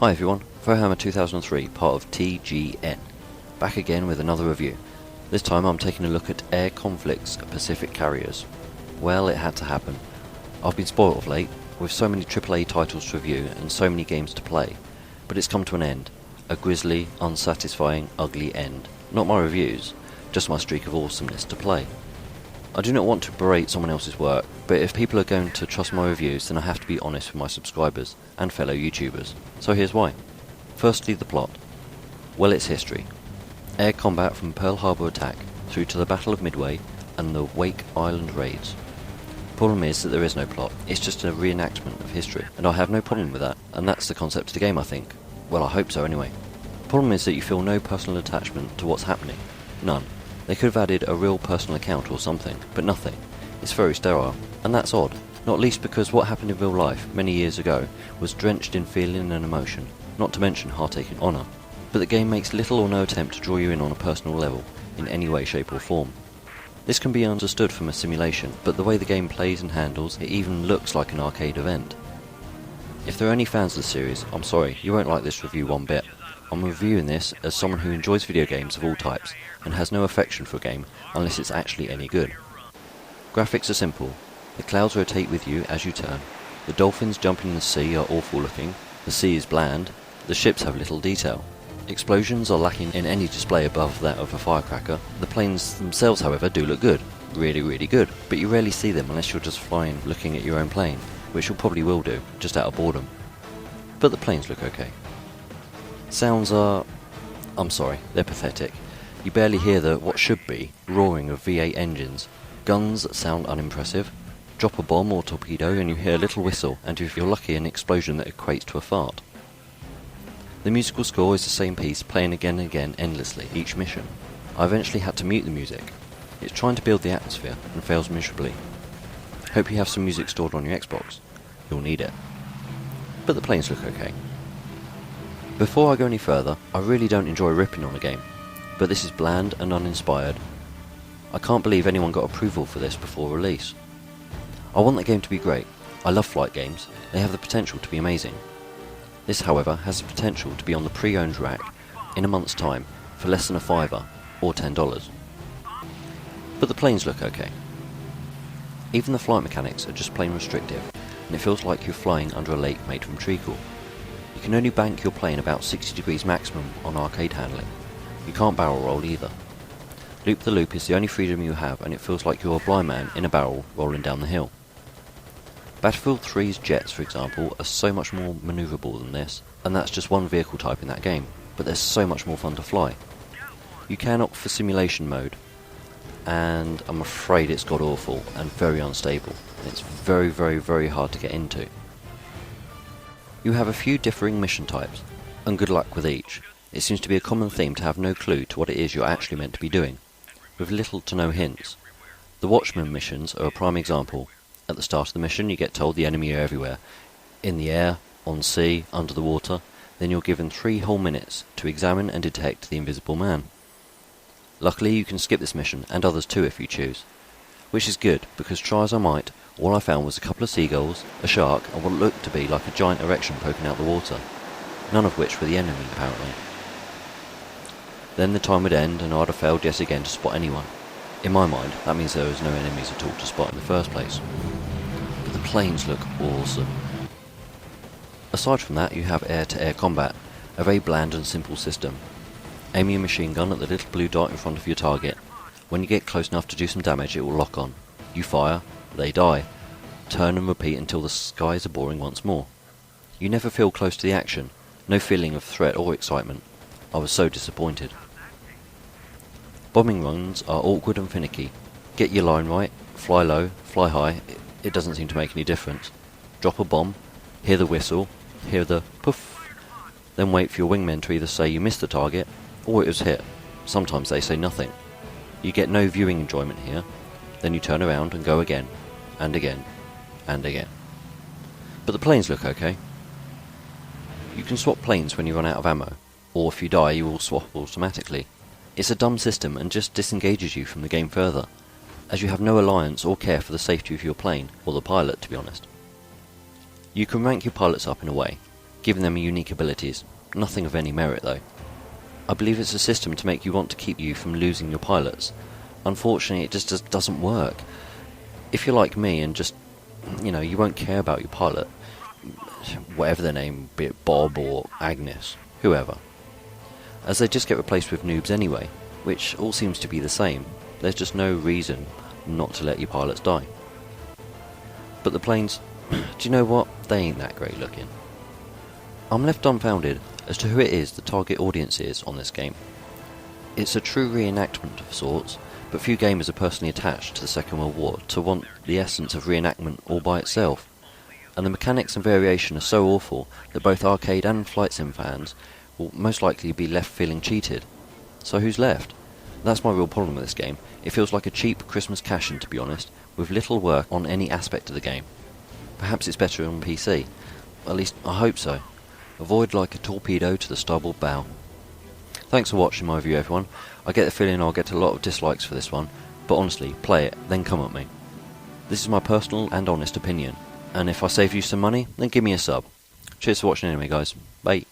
Hi everyone, Throwhammer 2003, part of TGN. Back again with another review. This time I'm taking a look at Air Conflict's Pacific Carriers. Well, it had to happen. I've been spoiled of late, with so many AAA titles to review and so many games to play. But it's come to an end. A grisly, unsatisfying, ugly end. Not my reviews, just my streak of awesomeness to play. I do not want to berate someone else's work, but if people are going to trust my reviews, then I have to be honest with my subscribers and fellow YouTubers. So here's why. Firstly, the plot. Well, it's history. Air combat from Pearl Harbor attack through to the Battle of Midway and the Wake Island raids. Problem is that there is no plot, it's just a reenactment of history, and I have no problem with that, and that's the concept of the game, I think. Well, I hope so anyway. Problem is that you feel no personal attachment to what's happening. None. They could have added a real personal account or something, but nothing. It's very sterile, and that's odd, not least because what happened in real life many years ago was drenched in feeling and emotion, not to mention heartache and honour. But the game makes little or no attempt to draw you in on a personal level, in any way, shape or form. This can be understood from a simulation, but the way the game plays and handles, it even looks like an arcade event. If there are any fans of the series, I'm sorry, you won't like this review one bit. I'm reviewing this as someone who enjoys video games of all types, and has no affection for a game unless it's actually any good. Graphics are simple. The clouds rotate with you as you turn. The dolphins jumping in the sea are awful looking. The sea is bland. The ships have little detail. Explosions are lacking in any display above that of a firecracker. The planes themselves, however, do look good. Really, really good. But you rarely see them unless you're just flying looking at your own plane, which you probably will do, just out of boredom. But the planes look okay. Sounds are... I'm sorry, they're pathetic. You barely hear the, what should be, roaring of V8 engines. Guns sound unimpressive. Drop a bomb or torpedo and you hear a little whistle, and if you're lucky an explosion that equates to a fart. The musical score is the same piece playing again and again endlessly each mission. I eventually had to mute the music. It's trying to build the atmosphere and fails miserably. Hope you have some music stored on your Xbox. You'll need it. But the planes look okay. Before I go any further, I really don't enjoy ripping on a game, but this is bland and uninspired. I can't believe anyone got approval for this before release. I want the game to be great. I love flight games, they have the potential to be amazing. This, however, has the potential to be on the pre-owned rack in a month's time for less than a $5 or $10. But the planes look okay. Even the flight mechanics are just plain restrictive, and it feels like you're flying under a lake made from treacle. You can only bank your plane about 60 degrees maximum on arcade handling. You can't barrel roll either. Loop the loop is the only freedom you have, and it feels like you're a blind man in a barrel rolling down the hill. Battlefield 3's jets, for example, are so much more manoeuvrable than this, and that's just one vehicle type in that game, but they're so much more fun to fly. You can opt for simulation mode, and I'm afraid it's god-awful and very unstable. It's very, very, very hard to get into. You have a few differing mission types, and good luck with each. It seems to be a common theme to have no clue to what it is you're actually meant to be doing, with little to no hints. The Watchman missions are a prime example. At the start of the mission you get told the enemy are everywhere, in the air, on sea, under the water, then you're given 3 whole minutes to examine and detect the invisible man. Luckily you can skip this mission, and others too if you choose. Which is good, because try as I might, all I found was a couple of seagulls, a shark, and what looked to be like a giant erection poking out the water. None of which were the enemy, apparently. Then the time would end, and I'd have failed yet again to spot anyone. In my mind, that means there was no enemies at all to spot in the first place. But the planes look awesome. Aside from that, you have air-to-air combat, a very bland and simple system. Aim your machine gun at the little blue dot in front of your target. When you get close enough to do some damage, it will lock on. You fire, they die. Turn and repeat until the skies are boring once more. You never feel close to the action, no feeling of threat or excitement. I was so disappointed. Bombing runs are awkward and finicky. Get your line right, fly low, fly high, it doesn't seem to make any difference. Drop a bomb, hear the whistle, hear the poof, then wait for your wingmen to either say you missed the target, or it was hit. Sometimes they say nothing. You get no viewing enjoyment here, then you turn around and go again, and again, and again. But the planes look okay. You can swap planes when you run out of ammo, or if you die you will swap automatically. It's a dumb system and just disengages you from the game further, as you have no alliance or care for the safety of your plane, or the pilot to be honest. You can rank your pilots up in a way. giving them unique abilities. Nothing of any merit though. I believe it's a system to make you want to keep you from losing your pilots. Unfortunately, it just doesn't work. If you're like me and just, you won't care about your pilot, whatever their name, be it Bob or Agnes, whoever, as they just get replaced with noobs anyway, which all seems to be the same. There's just no reason not to let your pilots die. But the planes, do you know what? They ain't that great looking. I'm left dumbfounded as to who it is the target audience is on this game. It's a true reenactment of sorts, but few gamers are personally attached to the Second World War to want the essence of reenactment all by itself. And the mechanics and variation are so awful that both arcade and flight sim fans will most likely be left feeling cheated. So who's left? That's my real problem with this game. It feels like a cheap Christmas cash-in, to be honest, with little work on any aspect of the game. Perhaps it's better on PC. At least, I hope so. Avoid like a torpedo to the starboard bow. Thanks for watching my review, everyone. I get the feeling I'll get a lot of dislikes for this one, but honestly, play it, then come at me. This is my personal and honest opinion, and if I save you some money, then give me a sub. Cheers for watching anyway, guys. Bye.